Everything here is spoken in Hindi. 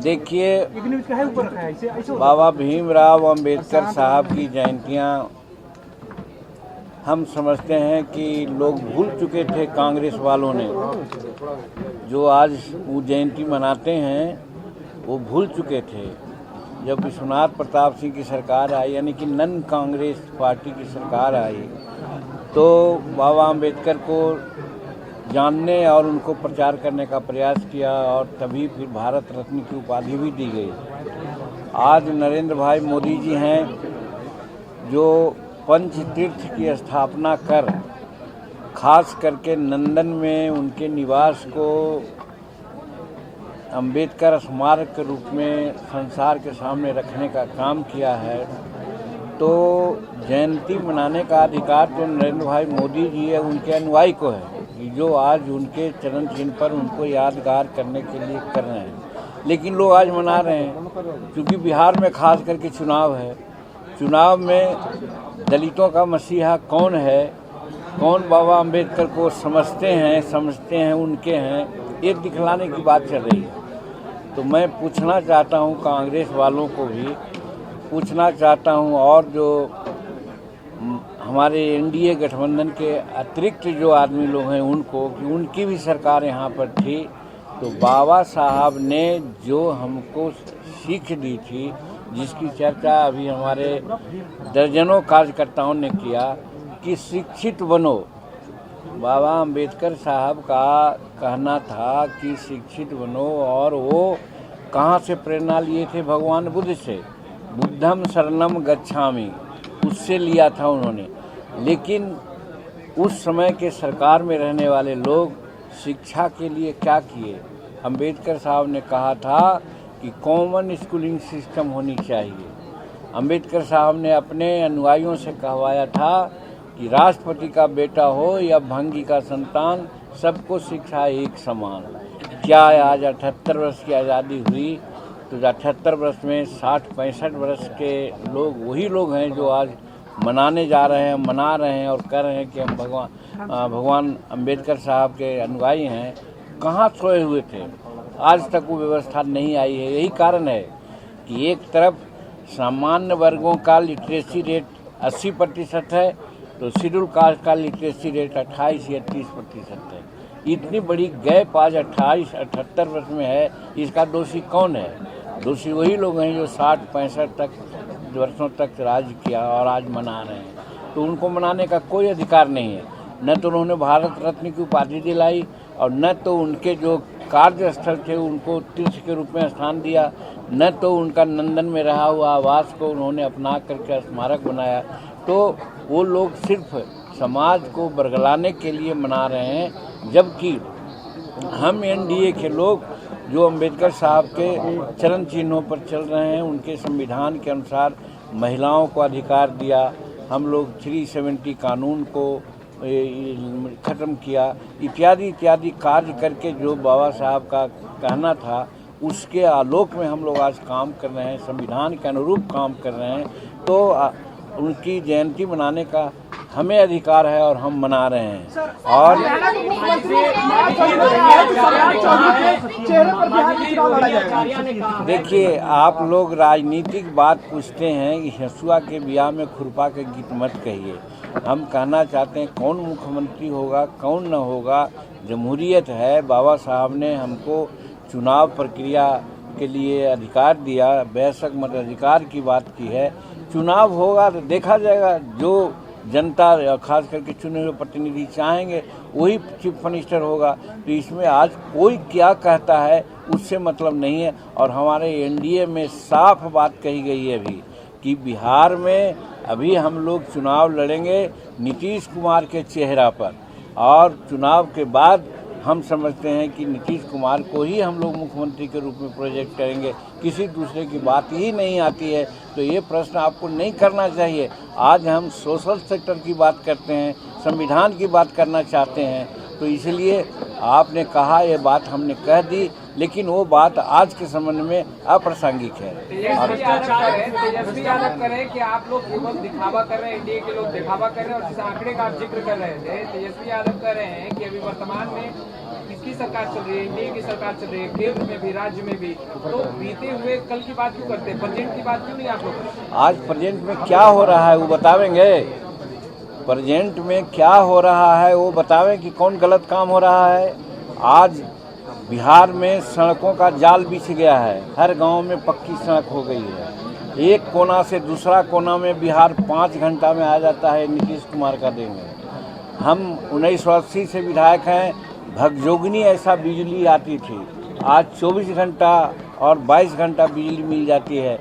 देखिए, बाबा भीमराव अंबेडकर साहब की जयंतियां हम समझते हैं कि लोग भूल चुके थे। कांग्रेस वालों ने जो आज वो जयंती मनाते हैं वो भूल चुके थे। जब विश्वनाथ प्रताप सिंह की सरकार आई, यानी कि नन कांग्रेस पार्टी की सरकार आई, तो बाबा अंबेडकर को जानने और उनको प्रचार करने का प्रयास किया और तभी फिर भारत रत्न की उपाधि भी दी गई। आज नरेंद्र भाई मोदी जी हैं जो पंच तीर्थ की स्थापना कर खास करके नंदन में उनके निवास को अंबेडकर स्मारक के रूप में संसार के सामने रखने का काम किया है। तो जयंती मनाने का अधिकार तो नरेंद्र भाई मोदी जी है, उनके अनुयायी को है कि जो आज उनके चरण चिन्ह पर उनको यादगार करने के लिए कर रहे हैं। लेकिन लोग आज मना रहे हैं क्योंकि बिहार में खास करके चुनाव है। चुनाव में दलितों का मसीहा कौन है, कौन बाबा अंबेडकर को समझते हैं उनके हैं, ये दिखलाने की बात चल रही है। तो मैं पूछना चाहता हूँ, कांग्रेस वालों को भी पूछना चाहता हूँ और जो हमारे एनडीए गठबंधन के अतिरिक्त जो आदमी लोग हैं उनको, कि उनकी भी सरकार यहाँ पर थी, तो बाबा साहब ने जो हमको सीख दी थी, जिसकी चर्चा अभी हमारे दर्जनों कार्यकर्ताओं ने किया कि शिक्षित बनो। बाबा अंबेडकर साहब का कहना था कि शिक्षित बनो, और वो कहाँ से प्रेरणा लिए थे? भगवान बुद्ध से, बुद्धम शरणम गच्छामि, उससे लिया था उन्होंने। लेकिन उस समय के सरकार में रहने वाले लोग शिक्षा के लिए क्या किए? अंबेडकर साहब ने कहा था कि कॉमन स्कूलिंग सिस्टम होनी चाहिए। अंबेडकर साहब ने अपने अनुयायियों से कहवाया था कि राष्ट्रपति का बेटा हो या भंगी का संतान, सबको शिक्षा एक समान। क्या आज 78 वर्ष की आज़ादी हुई तो 78 वर्ष में 60-65 वर्ष के लोग वही लोग हैं जो आज मनाने जा रहे हैं, मना रहे हैं और कह रहे हैं कि हम भगवान अंबेडकर साहब के अनुयायी हैं। कहाँ सोए हुए थे? आज तक वो व्यवस्था नहीं आई है। यही कारण है कि एक तरफ सामान्य वर्गों का लिटरेसी रेट 80% है, तो शेड्यूल कास्ट का लिटरेसी रेट 28 या 30% है। इतनी बड़ी गैप आज 78 वर्ष में है। इसका दोषी कौन है? दोषी वही लोग हैं जो 60-65 वर्षों तक राज किया और आज मना रहे हैं। तो उनको मनाने का कोई अधिकार नहीं है। न तो उन्होंने भारत रत्न की उपाधि दिलाई और न तो उनके जो कार्यस्थल थे उनको तीर्थ के रूप में स्थान दिया, न तो उनका नंदन में रहा हुआ आवास को उन्होंने अपना करके स्मारक बनाया। तो वो लोग सिर्फ समाज को बरगलाने के लिए मना रहे हैं, जबकि हम एनडीए के लोग जो अंबेडकर साहब के चरण चिन्हों पर चल रहे हैं, उनके संविधान के अनुसार महिलाओं को अधिकार दिया, हम लोग 370 कानून को ख़त्म किया, इत्यादि इत्यादि कार्य करके जो बाबा साहब का कहना था उसके आलोक में हम लोग आज काम कर रहे हैं, संविधान के अनुरूप काम कर रहे हैं। तो उनकी जयंती मनाने का हमें अधिकार है और हम मना रहे हैं। और देखिए, आप लोग राजनीतिक बात पूछते हैं कि हंसुआ के ब्याह में खुरपा के गीत मत कहिए। हम कहना चाहते हैं कौन मुख्यमंत्री होगा, कौन न होगा, जमहूरियत है। बाबा साहब ने हमको चुनाव प्रक्रिया के लिए अधिकार दिया, बेशक मताधिकार की बात की है। चुनाव होगा तो देखा जाएगा, जो जनता खास करके चुने हुए प्रतिनिधि चाहेंगे वही चीफ मिनिस्टर होगा। तो इसमें आज कोई क्या कहता है उससे मतलब नहीं है। और हमारे एनडीए में साफ बात कही गई है अभी कि बिहार में अभी हम लोग चुनाव लड़ेंगे नीतीश कुमार के चेहरा पर, और चुनाव के बाद हम समझते हैं कि नीतीश कुमार को ही हम लोग मुख्यमंत्री के रूप में प्रोजेक्ट करेंगे। किसी दूसरे की बात ही नहीं आती है। तो ये प्रश्न आपको नहीं करना चाहिए। आज हम सोशल सेक्टर की बात करते हैं, संविधान की बात करना चाहते हैं। तो इसलिए आपने कहा, ये बात हमने कह दी लेकिन वो बात आज के संबंध में अप्रासंगिक है। तेजस्वी यादव कह रहे हैं कि आप लोग केवल दिखावा कर रहे हैं, एनडीए के लोग दिखावा कर रहे हैं, और जिस आंकड़े का आप जिक्र कर रहे थे, तेजस्वी यादव कह रहे हैं कि अभी वर्तमान में किसकी सरकार चल रही है, एनडीए की सरकार चल रही है, केंद्र में भी राज्य में भी, तो बीते हुए कल की बात क्यों करते हैं, प्रेजेंट की बात क्यों नहीं आप लोग? आज प्रेजेंट में क्या हो रहा है वो बतावेंगे, प्रेजेंट में क्या हो रहा है वो बतावें कि कौन गलत काम हो रहा है। आज बिहार में सड़कों का जाल बिछ गया है, हर गांव में पक्की सड़क हो गई है, एक कोना से दूसरा कोना में बिहार 5 घंटा में आ जाता है नीतीश कुमार का देंगे। हम 1980 से विधायक हैं, भगजोगनी ऐसा बिजली आती थी, आज 24 घंटा और 22 घंटा बिजली मिल जाती है।